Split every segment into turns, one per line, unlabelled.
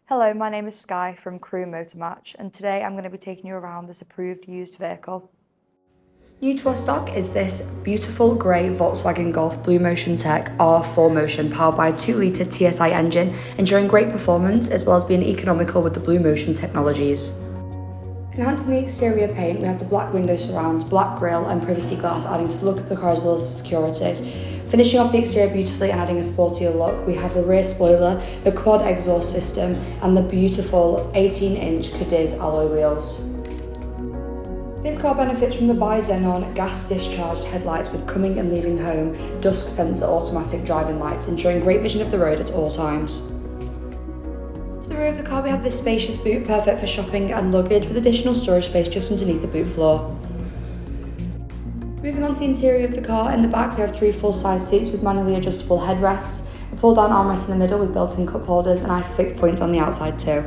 Hello, my name is Sky from Crewe Motor Match, and today I'm going to be taking you around this approved used vehicle. New to our stock is this beautiful grey Volkswagen Golf BlueMotion Tech R4Motion powered by a 2-litre TSI engine, ensuring great performance as well as being economical with the BlueMotion technologies. Enhancing the exterior paint, we have the black window surrounds, black grille and privacy glass, adding to the look of the car as well as the security. Finishing off the exterior beautifully and adding a sportier look, we have the rear spoiler, the quad exhaust system and the beautiful 18-inch Cadiz alloy wheels. This car benefits from the Bi-Xenon gas discharged headlights with coming and leaving home dusk sensor automatic driving lights, ensuring great vision of the road at all times. To the rear of the car we have this spacious boot, perfect for shopping and luggage with additional storage space just underneath the boot floor. Moving on to the interior of the car, in the back we have 3 full-size seats with manually adjustable headrests, a pull-down armrest in the middle with built-in cup holders and ISOFIX points on the outside too.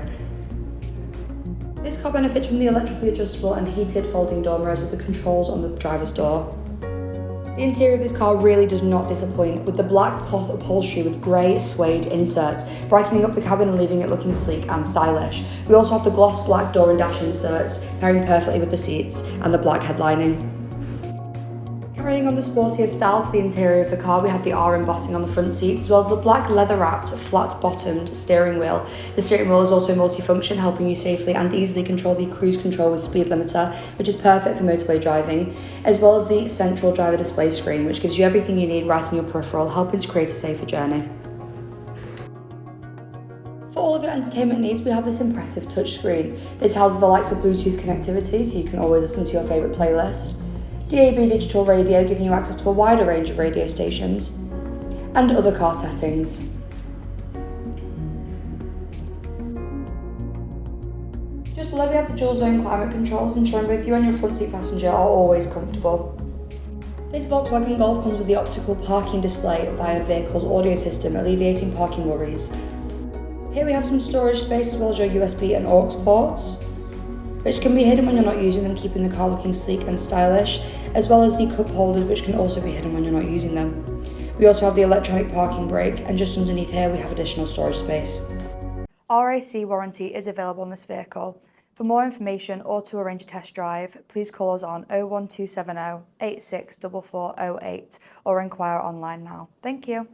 This car benefits from the electrically adjustable and heated folding door mirrors with the controls on the driver's door. The interior of this car really does not disappoint, with the black cloth upholstery with grey suede inserts, brightening up the cabin and leaving it looking sleek and stylish. We also have the gloss black door and dash inserts, pairing perfectly with the seats and the black headlining. Carrying on the sportier style to the interior of the car, we have the R embossing on the front seats, as well as the black leather-wrapped, flat-bottomed steering wheel. The steering wheel is also multifunction, helping you safely and easily control the cruise control with speed limiter, which is perfect for motorway driving, as well as the central driver display screen, which gives you everything you need right in your peripheral, helping to create a safer journey. For all of your entertainment needs, we have this impressive touchscreen. This houses the likes of Bluetooth connectivity, so you can always listen to your favourite playlist. DAB digital radio, giving you access to a wider range of radio stations, and other car settings. Just below we have the dual zone climate controls, ensuring both you and your front seat passenger are always comfortable. This Volkswagen Golf comes with the optical parking display via vehicle's audio system, alleviating parking worries. Here we have some storage space as well as your USB and aux ports, which can be hidden when you're not using them, keeping the car looking sleek and stylish, as well as the cup holders, which can also be hidden when you're not using them. We also have the electronic parking brake, and just underneath here we have additional storage space. RAC warranty is available on this vehicle. For more information or to arrange a test drive, please call us on 01270 864408 or inquire online now. Thank you.